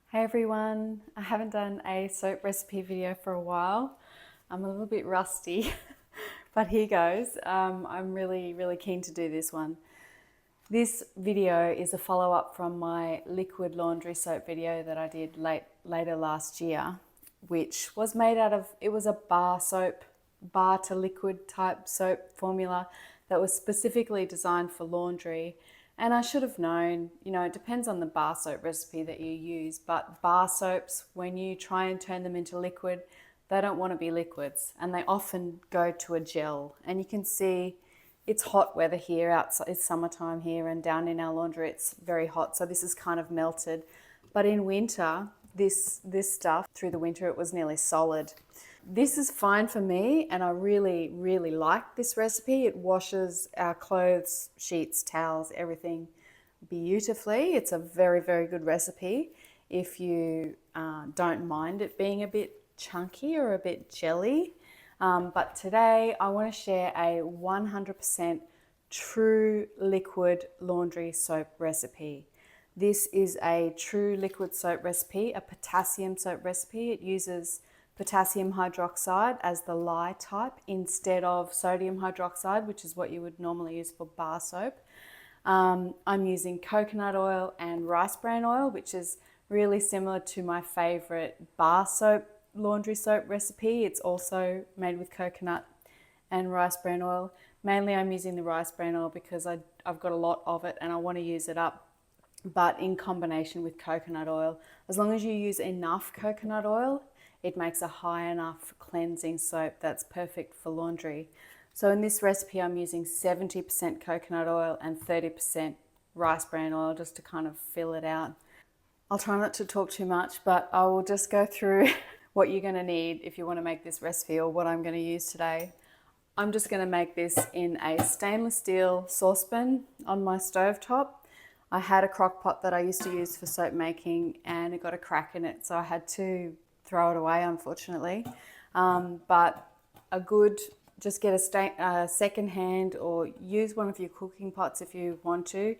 Hey everyone, I haven't done a soap recipe video for a while. I'm a little bit rusty, but here goes. I'm really keen to do this one. This video is a follow-up from my liquid laundry soap video that I did later last year, which was made out of, it was a bar soap, bar to liquid type soap formula that was specifically designed for laundry. And I should have known, it depends on the bar soap recipe that you use, but bar soaps, when you try and turn them into liquid, they don't want to be liquids and they often go to a gel. And you can see it's hot weather here, outside, it's summertime here, and down in our laundry it's very hot. So this is kind of melted. But in winter, this stuff, through the winter, it was nearly solid. This is fine for me, and I really like this recipe. It washes our clothes, sheets, towels, everything beautifully. It's a very good recipe if you don't mind it being a bit chunky or a bit jelly. But today I want to share a 100% true liquid laundry soap recipe. This is a true liquid soap recipe, a potassium soap recipe. It uses potassium hydroxide as the lye type instead of sodium hydroxide, which is what you would normally use for bar soap. I'm using coconut oil and rice bran oil, which is really similar to my favorite bar soap laundry soap recipe. It's also made with coconut and rice bran oil. Mainly I'm using the rice bran oil because I've got a lot of it and I want to use it up, but in combination with coconut oil. As long as you use enough coconut oil, it makes a high enough cleansing soap that's perfect for laundry. So in this recipe, I'm using 70% coconut oil and 30% rice bran oil just to kind of fill it out. I'll try not to talk too much, but I will just go through what you're going to need if you want to make this recipe or what I'm going to use today. I'm just going to make this in a stainless steel saucepan on my stovetop. I had a crock pot that I used to use for soap making and it got a crack in it, so I had to throw it away, unfortunately. But just get a second hand or use one of your cooking pots if you want to.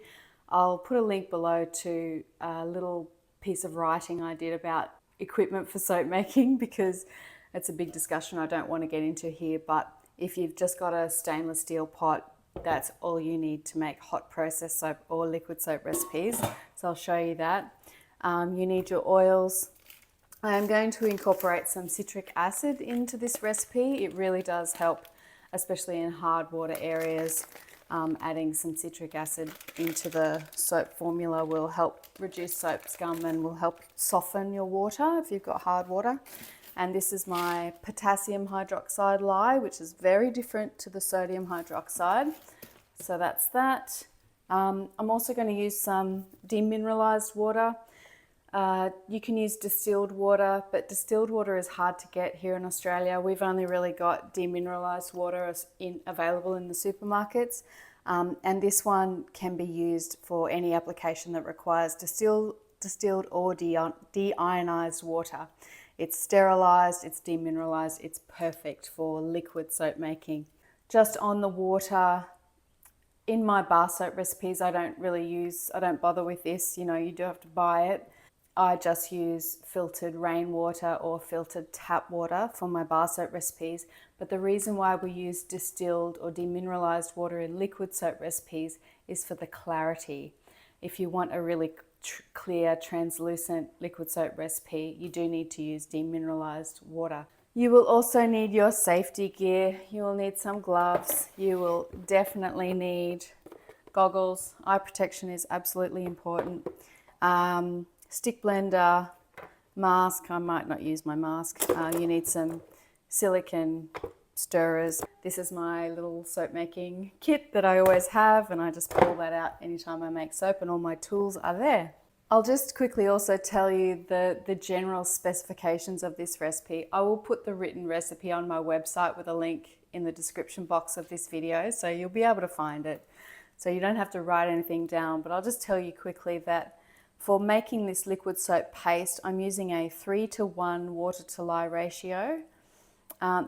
I'll put a link below to a little piece of writing I did about equipment for soap making because it's a big discussion I don't want to get into here. But if you've just got a stainless steel pot, that's all you need to make hot process soap or liquid soap recipes. So I'll show you that. You need your oils. I am going to incorporate some citric acid into this recipe. It really does help, especially in hard water areas. Adding some citric acid into the soap formula will help reduce soap scum and will help soften your water if you've got hard water. And this is my potassium hydroxide lye, which is very different to the sodium hydroxide. So that's that. I'm also going to use some demineralized water. You can use distilled water, but distilled water is hard to get here in Australia. We've only really got demineralized water available in the supermarkets. And this one can be used for any application that requires distilled or deionized water. It's sterilized, it's demineralized, it's perfect for liquid soap making. Just on the water, in my bar soap recipes, I don't bother with this, you do have to buy it. I just use filtered rainwater or filtered tap water for my bar soap recipes. But the reason why we use distilled or demineralized water in liquid soap recipes is for the clarity. If you want a really clear, translucent liquid soap recipe, you do need to use demineralized water. You will also need your safety gear. You will need some gloves. You will definitely need goggles. Eye protection is absolutely important. Stick blender, mask. I might not use my mask. You need some silicone stirrers. This is my little soap making kit that I always have, and I just pull that out anytime I make soap, and all my tools are there. I'll just quickly also tell you the general specifications of this recipe. I will put the written recipe on my website with a link in the description box of this video, so you'll be able to find it. So you don't have to write anything down, but I'll just tell you quickly that for making this liquid soap paste, I'm using a 3:1 water to lye ratio.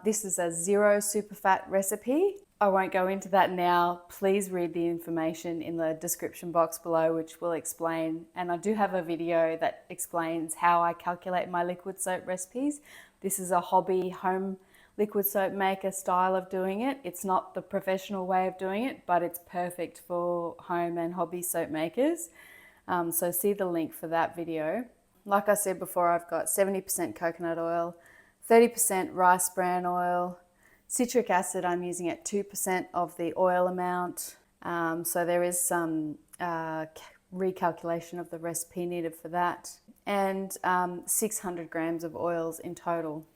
This is a zero superfat recipe. I won't go into that now. Please read the information in the description box below, which will explain. And I do have a video that explains how I calculate my liquid soap recipes. This is a hobby home liquid soap maker style of doing it. It's not the professional way of doing it, but it's perfect for home and hobby soap makers. So see the link for that video. Like I said before, I've got 70% coconut oil, 30% rice bran oil, citric acid I'm using at 2% of the oil amount. So there is some recalculation of the recipe needed for that. And 600 grams of oils in total.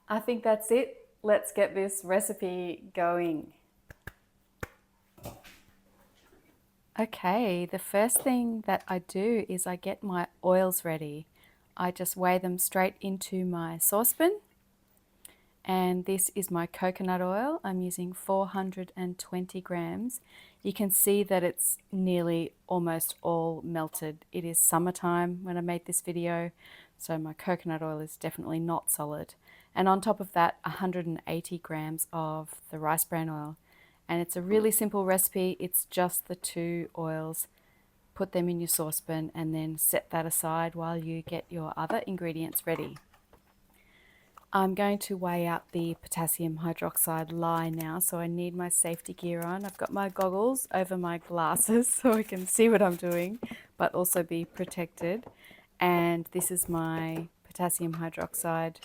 I think that's it. Let's get this recipe going. Okay, the first thing that I do is I get my oils ready. I just weigh them straight into my saucepan. And this is my coconut oil. I'm using 420 grams. You can see that it's nearly almost all melted. It is summertime when I made this video, so my coconut oil is definitely not solid. And on top of that, 180 grams of the rice bran oil. And it's a really simple recipe. It's just the two oils. Put them in your saucepan and then set that aside while you get your other ingredients ready. I'm going to weigh out the potassium hydroxide lye now, so I need my safety gear on. I've got my goggles over my glasses so I can see what I'm doing, but also be protected. And this is my potassium hydroxide.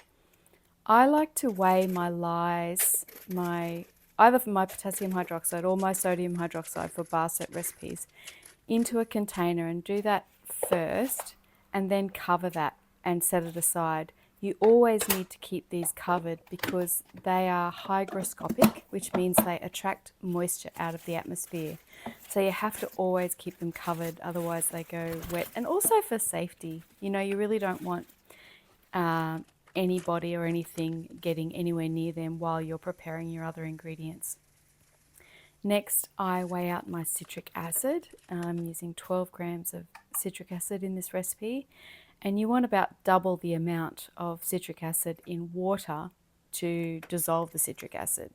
I like to weigh my lyes, either for my potassium hydroxide or my sodium hydroxide for bar soap recipes, into a container and do that first, and then cover that and set it aside. You always need to keep these covered because they are hygroscopic, which means they attract moisture out of the atmosphere. So you have to always keep them covered, otherwise they go wet. And also for safety, you know, you really don't want anybody or anything getting anywhere near them while you're preparing your other ingredients. Next, I weigh out my citric acid. I'm using 12 grams of citric acid in this recipe. And you want about double the amount of citric acid in water to dissolve the citric acid.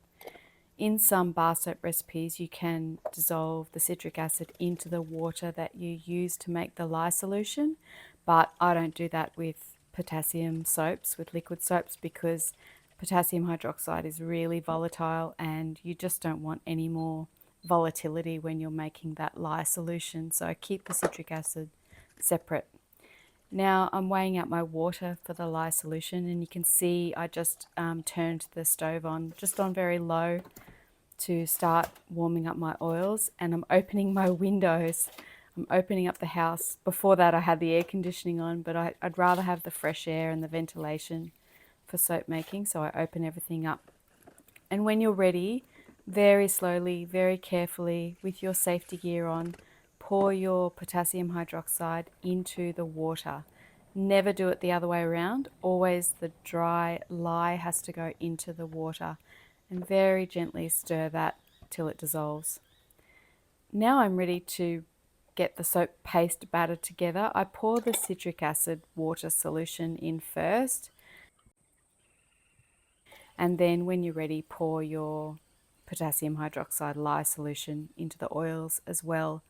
In some bar soap recipes, you can dissolve the citric acid into the water that you use to make the lye solution, but I don't do that with potassium soaps, with liquid soaps, because potassium hydroxide is really volatile and you just don't want any more volatility when you're making that lye solution. So keep the citric acid separate. Now I'm weighing out my water for the lye solution, and you can see I just turned the stove on, just on very low, to start warming up my oils, and I'm opening my windows. I'm opening up the house. Before that I had the air conditioning on, but I'd rather have the fresh air and the ventilation for soap making, so I open everything up. And when you're ready, very slowly, very carefully, with your safety gear on, pour your potassium hydroxide into the water. Never do it the other way around. Always the dry lye has to go into the water, and very gently stir that till it dissolves. Now I'm ready to get the soap paste batter together. I pour the citric acid water solution in first, and then when you're ready, pour your potassium hydroxide lye solution into the oils as well.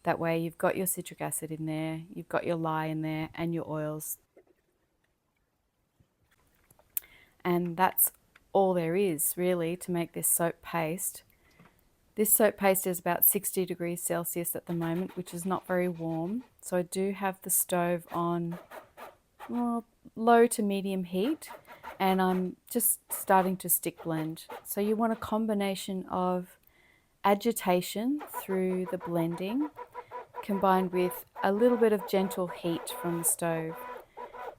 That way you've got your citric acid in there, you've got your lye in there, and your oils. And that's all there is really to make this soap paste. This soap paste is about 60 degrees Celsius at the moment, which is not very warm. So I do have the stove on low to medium heat, and I'm just starting to stick blend. So you want a combination of agitation through the blending combined with a little bit of gentle heat from the stove.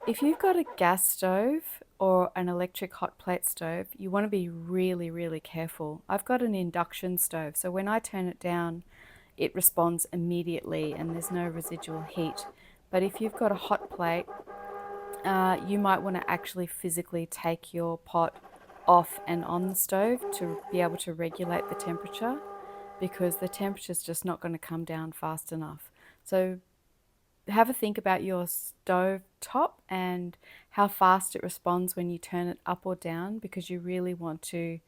If you've got a gas stove or an electric hot plate stove, you want to be really, really careful. I've got an induction stove, so when I turn it down, it responds immediately and there's no residual heat. But if you've got a hot plate, you might want to actually physically take your pot off and on the stove to be able to regulate the temperature, because the temperature is just not going to come down fast enough. So have a think about your stove top and how fast it responds when you turn it up or down, because you really want to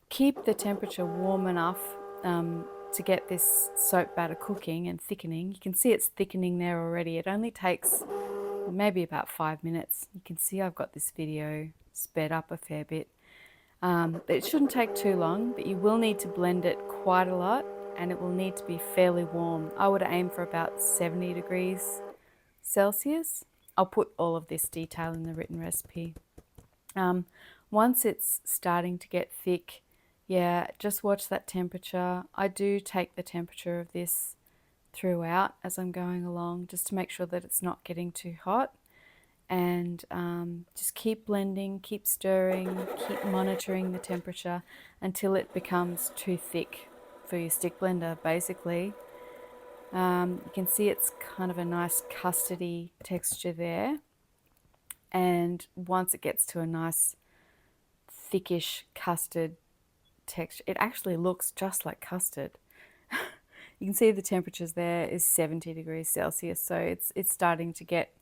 keep the temperature warm enough to get this soap batter cooking and thickening. You can see it's thickening there already. It only takes maybe about 5 minutes. You can see I've got this video sped up a fair bit. It shouldn't take too long, but you will need to blend it quite a lot, and it will need to be fairly warm. I would aim for about 70 degrees Celsius. I'll put all of this detail in the written recipe. Once it's starting to get thick, yeah, just watch that temperature. I do take the temperature of this throughout as I'm going along, just to make sure that it's not getting too hot. And just keep blending, keep stirring, keep monitoring the temperature until it becomes too thick for your stick blender, basically. You can see it's kind of a nice custardy texture there. And once it gets to a nice thickish custard texture, it actually looks just like custard. You can see the temperatures there is 70 degrees Celsius, so it's starting to get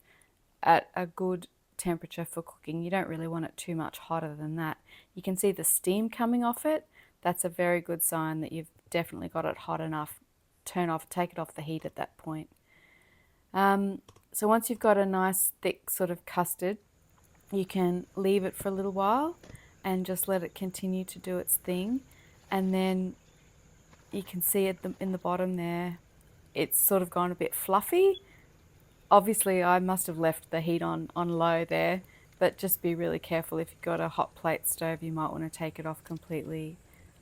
at a good temperature for cooking. You don't really want it too much hotter than that. You can see the steam coming off it. That's a very good sign that you've definitely got it hot enough. Turn off, take it off the heat at that point. So once you've got a nice thick sort of custard, you can leave it for a little while and just let it continue to do its thing. And then you can see in the bottom there, it's sort of gone a bit fluffy. Obviously, I must have left the heat on low there, but just be really careful. If you've got a hot plate stove, you might want to take it off completely,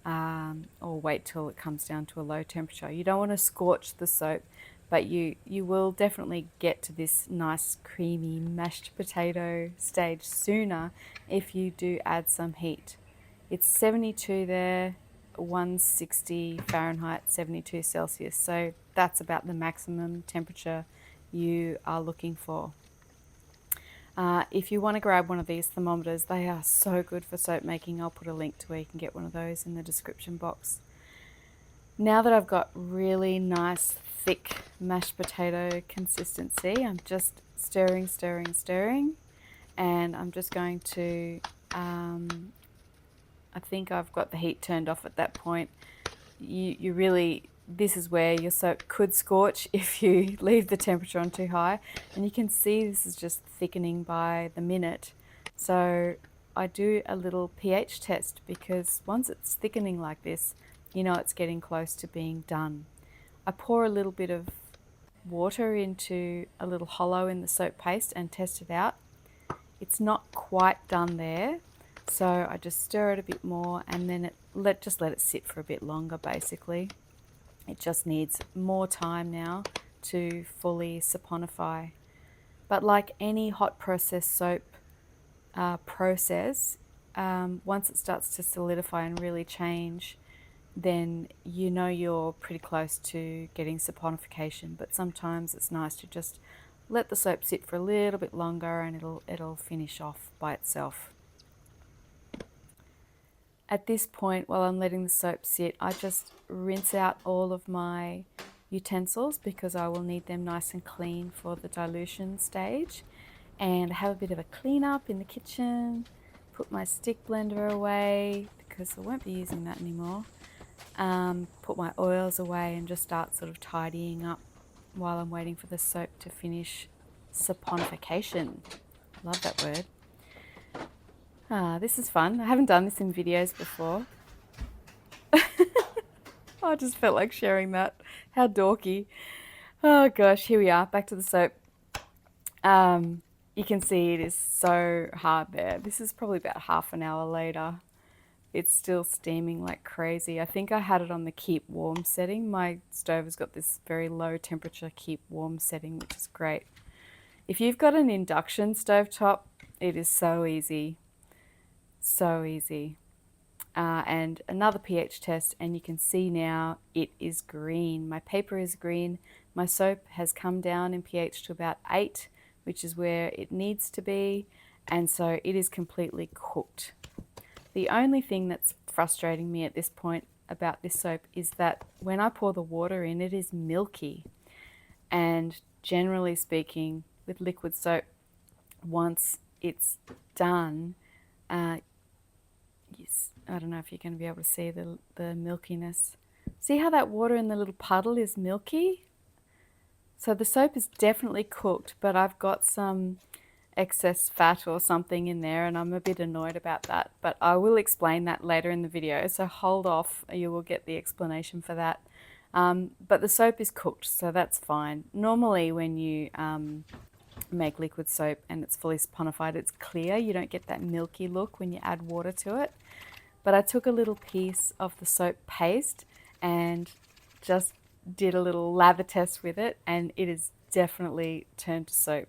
or wait till it comes down to a low temperature. You don't want to scorch the soap, but you will definitely get to this nice creamy mashed potato stage sooner if you do add some heat. It's 72 there, 160 Fahrenheit, 72 Celsius. So that's about the maximum temperature you are looking for. If you want to grab one of these thermometers, they are so good for soap making. I'll put a link to where you can get one of those in the description box. Now that I've got really nice thick mashed potato consistency, I'm just stirring, and I'm just going to, I think I've got the heat turned off at that point. You really, this is where your soap could scorch if you leave the temperature on too high. And you can see this is just thickening by the minute. So I do a little pH test, because once it's thickening like this, you know it's getting close to being done. I pour a little bit of water into a little hollow in the soap paste and test it out. It's not quite done there, so I just stir it a bit more, and then just let it sit for a bit longer. Basically, it just needs more time now to fully saponify. But like any hot process soap process, once it starts to solidify and really change, then you know you're pretty close to getting saponification. But sometimes it's nice to just let the soap sit for a little bit longer, and it'll finish off by itself. At this point, while I'm letting the soap sit, I just rinse out all of my utensils, because I will need them nice and clean for the dilution stage. And I have a bit of a clean up in the kitchen, put my stick blender away because I won't be using that anymore. Put my oils away and just start sort of tidying up while I'm waiting for the soap to finish saponification. Love that word. This is fun. I haven't done this in videos before. I just felt like sharing that. How dorky. Oh gosh, here we are, back to the soap. You can see it is so hard there. This is probably about half an hour later. It's still steaming like crazy. I think I had it on the keep warm setting. My stove has got this very low temperature keep warm setting, which is great. If you've got an induction stovetop, it is so easy. So easy. And another pH test, and you can see now it is green. My paper is green. My soap has come down in pH to about 8, which is where it needs to be, and so it is completely cooked. The only thing that's frustrating me at this point about this soap is that when I pour the water in, it is milky. And generally speaking, with liquid soap, once it's done, I don't know if you're going to be able to see the milkiness. See how that water in the little puddle is milky? So the soap is definitely cooked, but I've got some excess fat or something in there and I'm a bit annoyed about that. But I will explain that later in the video, so hold off, you will get the explanation for that. But the soap is cooked, so that's fine. Normally when you make liquid soap and it's fully saponified, it's clear. You don't get that milky look when you add water to it. But I took a little piece of the soap paste and just did a little lather test with it, and it is definitely turned to soap.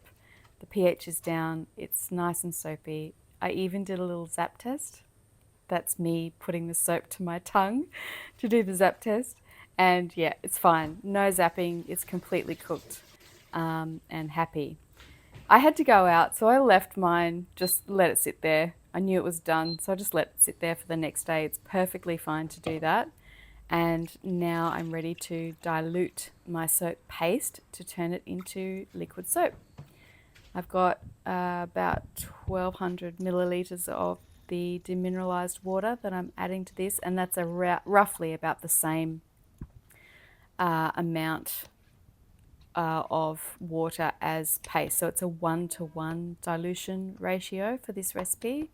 The pH is down, it's nice and soapy. I even did a little zap test. That's me putting the soap to my tongue to do the zap test. And yeah, it's fine. No zapping, it's completely cooked and happy. I had to go out, so I left mine, just let it sit there. I knew it was done, so I just let it sit there for the next day. It's perfectly fine to do that. And now I'm ready to dilute my soap paste to turn it into liquid soap. I've got about 1200 milliliters of the demineralized water that I'm adding to this, and that's roughly about the same amount of water as paste. So it's a 1-to-1 dilution ratio for this recipe.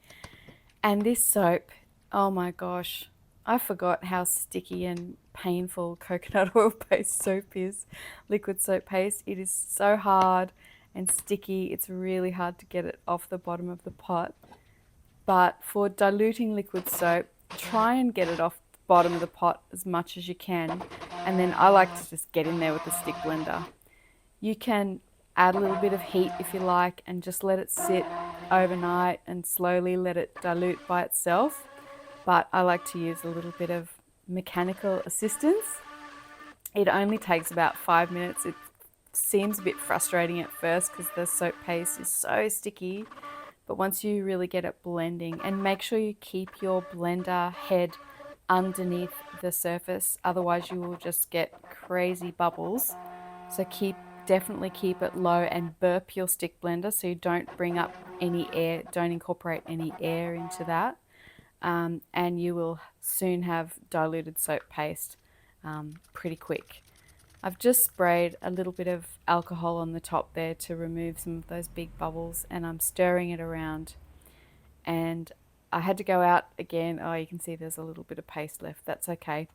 And this soap, oh my gosh, I forgot how sticky and painful coconut oil based soap is. Liquid soap paste, it is so hard and sticky. It's really hard to get it off the bottom of the pot. But for diluting liquid soap, try and get it off the bottom of the pot as much as you can. And then I like to just get in there with the stick blender. You can add a little bit of heat if you like and just let it sit overnight and slowly let it dilute by itself. But I like to use a little bit of mechanical assistance. It only takes about 5 minutes. It seems a bit frustrating at first because the soap paste is so sticky, but once you really get it blending, and make sure you keep your blender head underneath the surface, otherwise you will just get crazy bubbles. So definitely keep it low and burp your stick blender so you don't bring up any air, don't incorporate any air into that. And you will soon have diluted soap paste pretty quick. I've just sprayed a little bit of alcohol on the top there to remove some of those big bubbles, and I'm stirring it around. And I had to go out again. Oh, you can see there's a little bit of paste left. That's okay.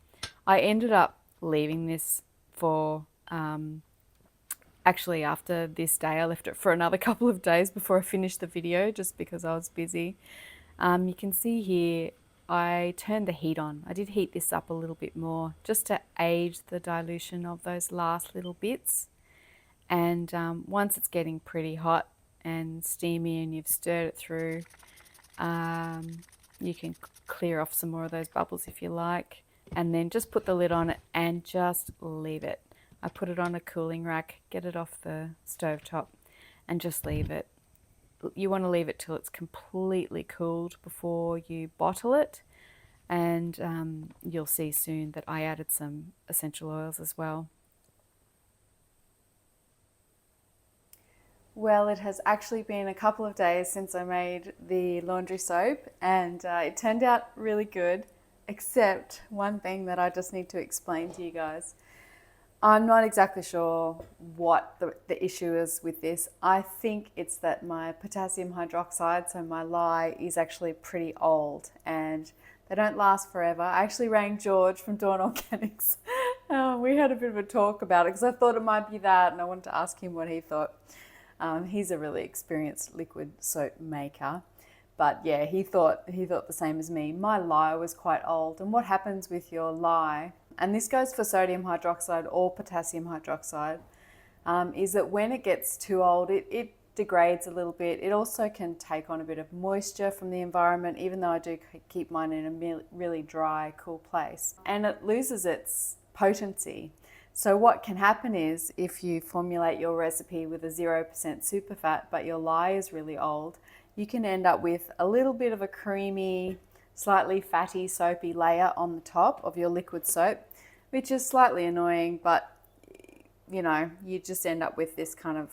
I ended up leaving this for, actually after this day, I left it for another couple of days before I finished the video just because I was busy. You can see here I turned the heat on. I did heat this up a little bit more just to aid the dilution of those last little bits. And once it's getting pretty hot and steamy and you've stirred it through, you can clear off some more of those bubbles if you like, and then just put the lid on it and just leave it. I put it on a cooling rack, get it off the stovetop, and just leave it. You want to leave it till it's completely cooled before you bottle it, and you'll see soon that I added some essential oils as well. Well, it has actually been a couple of days since I made the laundry soap, and it turned out really good, except one thing that I just need to explain to you guys. I'm not exactly sure what the issue is with this. I think it's that my potassium hydroxide, so my lye, is actually pretty old and they don't last forever. I actually rang George from Dawn Organics. We had a bit of a talk about it because I thought it might be that, and I wanted to ask him what he thought. He's a really experienced liquid soap maker. But yeah, he thought the same as me. My lye was quite old, and what happens with your lye, and this goes for sodium hydroxide or potassium hydroxide, is that when it gets too old, it degrades a little bit. It also can take on a bit of moisture from the environment, even though I do keep mine in a really dry, cool place. And it loses its potency. So what can happen is if you formulate your recipe with a 0% superfat, but your lye is really old, you can end up with a little bit of a creamy, slightly fatty, soapy layer on the top of your liquid soap, which is slightly annoying, but you know, you just end up with this kind of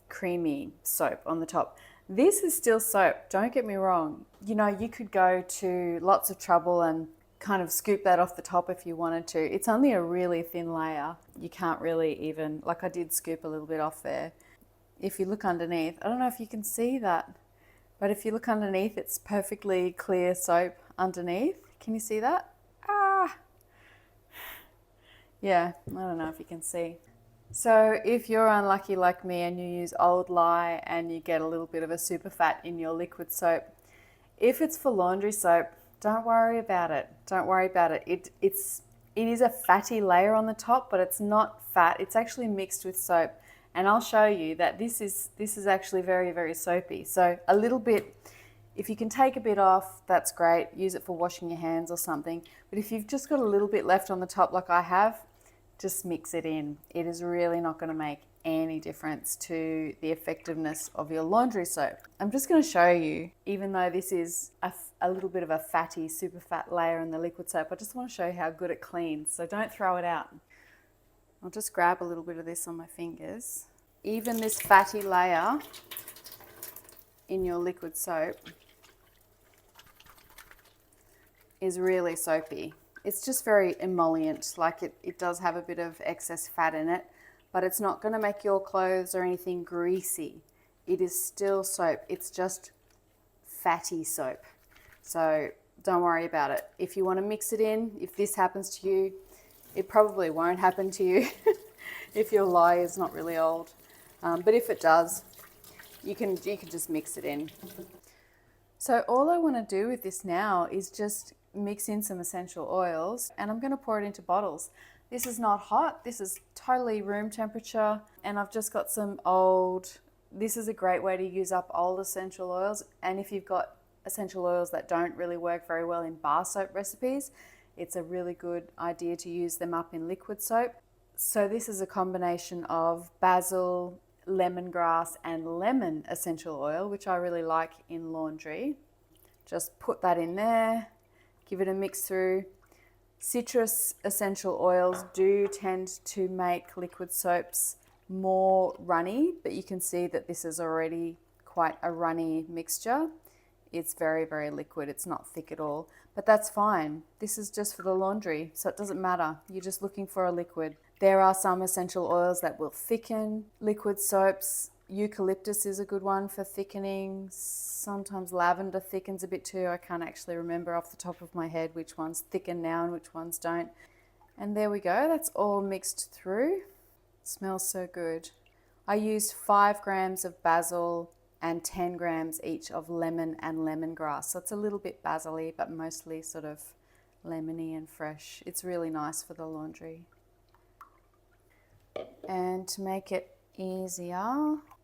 creamy soap on the top. This is still soap, don't get me wrong. You know, you could go to lots of trouble and kind of scoop that off the top if you wanted to. It's only a really thin layer. You can't really even, like I did scoop a little bit off there. If you look underneath, I don't know if you can see that, but if you look underneath, it's perfectly clear soap underneath. Can you see that? Ah, yeah, I don't know if you can see. So if you're unlucky like me and you use Old Lye and you get a little bit of a super fat in your liquid soap, if it's for laundry soap, don't worry about it. Don't worry about it. It is a fatty layer on the top, but it's not fat. It's actually mixed with soap. And I'll show you that this is actually very, very soapy. So a little bit, if you can take a bit off, that's great. Use it for washing your hands or something. But if you've just got a little bit left on the top like I have, just mix it in. It is really not going to make any difference to the effectiveness of your laundry soap. I'm just going to show you, even though this is a little bit of a fatty, super fat layer in the liquid soap, I just want to show you how good it cleans. So don't throw it out. I'll just grab a little bit of this on my fingers. Even this fatty layer in your liquid soap is really soapy. It's just very emollient, like it does have a bit of excess fat in it, but it's not going to make your clothes or anything greasy. It is still soap. It's just fatty soap. So don't worry about it. If you want to mix it in, if this happens to you, it probably won't happen to you if your lye is not really old. But if it does, you can just mix it in. So all I want to do with this now is just mix in some essential oils, and I'm going to pour it into bottles. This is not hot. This is totally room temperature, and I've just got some old, this is a great way to use up old essential oils. And if you've got essential oils that don't really work very well in bar soap recipes, it's a really good idea to use them up in liquid soap. So this is a combination of basil, lemongrass and lemon essential oil, which I really like in laundry. Just put that in there, give it a mix through. Citrus essential oils do tend to make liquid soaps more runny, but you can see that this is already quite a runny mixture. It's very, very liquid. It's not thick at all, but that's fine. This is just for the laundry, so it doesn't matter. You're just looking for a liquid. There are some essential oils that will thicken liquid soaps. Eucalyptus is a good one for thickening. Sometimes lavender thickens a bit too. I can't actually remember off the top of my head which ones thicken now and which ones don't. And there we go. That's all mixed through. It smells so good. I used 5 grams of basil and 10 grams each of lemon and lemongrass. So it's a little bit basil-y, but mostly sort of lemony and fresh. It's really nice for the laundry. And to make it easier,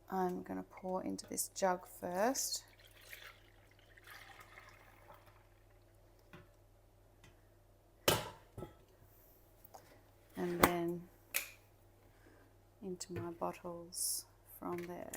I'm going to pour into this jug first. And then into my bottles from there.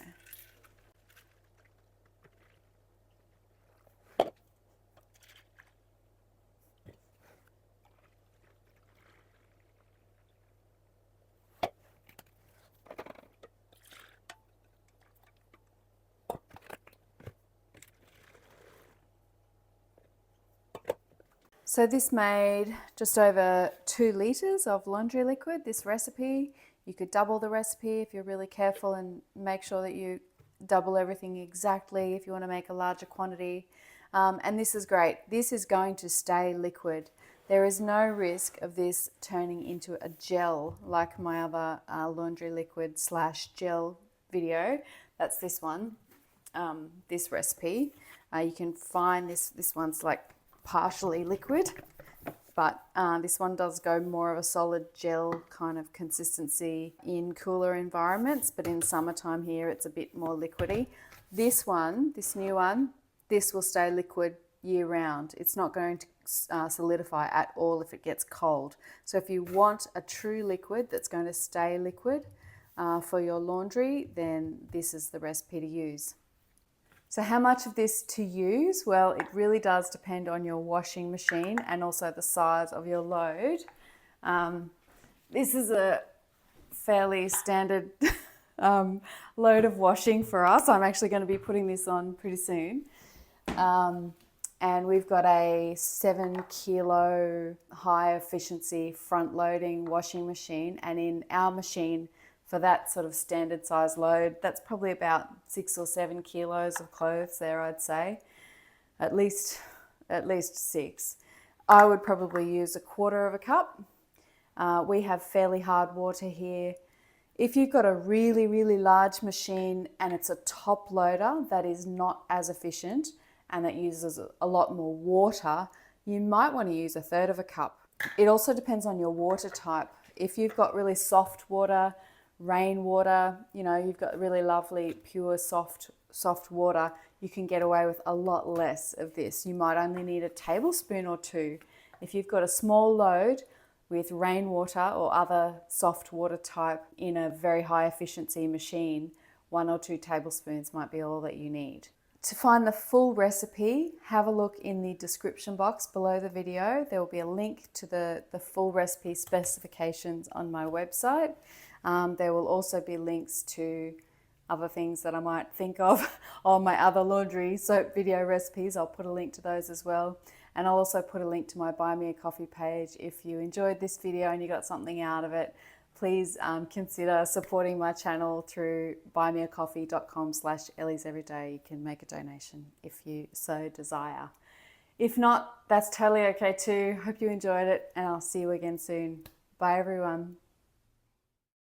So this made just over 2 litres of laundry liquid, this recipe. You could double the recipe if you're really careful and make sure that you double everything exactly if you want to make a larger quantity. And this is great. This is going to stay liquid. There is no risk of this turning into a gel like my other laundry liquid / gel video. That's this one, this recipe. You can find this one's like partially liquid, but this one does go more of a solid gel kind of consistency in cooler environments, but in summertime here it's a bit more liquidy. This one, this new one, this will stay liquid year round. It's not going to solidify at all if it gets cold. So if you want a true liquid that's going to stay liquid for your laundry, then this is the recipe to use. So how much of this to use? Well, it really does depend on your washing machine and also the size of your load. This is a fairly standard load of washing for us. I'm actually going to be putting this on pretty soon. And we've got a 7 kilo high efficiency front loading washing machine. And in our machine, for that sort of standard size load, that's probably about 6 or 7 kilos of clothes there, I'd say. At least 6. I would probably use 1/4 cup. We have fairly hard water here. If you've got a really, really large machine and it's a top loader that is not as efficient and that uses a lot more water, you might want to use 1/3 cup. It also depends on your water type. If you've got really soft water, rainwater, you've got really lovely, pure, soft water, you can get away with a lot less of this. You might only need a tablespoon or 2. If you've got a small load with rainwater or other soft water type in a very high efficiency machine, 1 or 2 tablespoons might be all that you need. To find the full recipe, have a look in the description box below the video. There will be a link to the full recipe specifications on my website. There will also be links to other things that I might think of on my other laundry soap video recipes. I'll put a link to those as well. And I'll also put a link to my Buy Me a Coffee page. If you enjoyed this video and you got something out of it, please consider supporting my channel through buymeacoffee.com/ElliesEveryday. You can make a donation if you so desire. If not, that's totally okay too. Hope you enjoyed it, and I'll see you again soon. Bye everyone.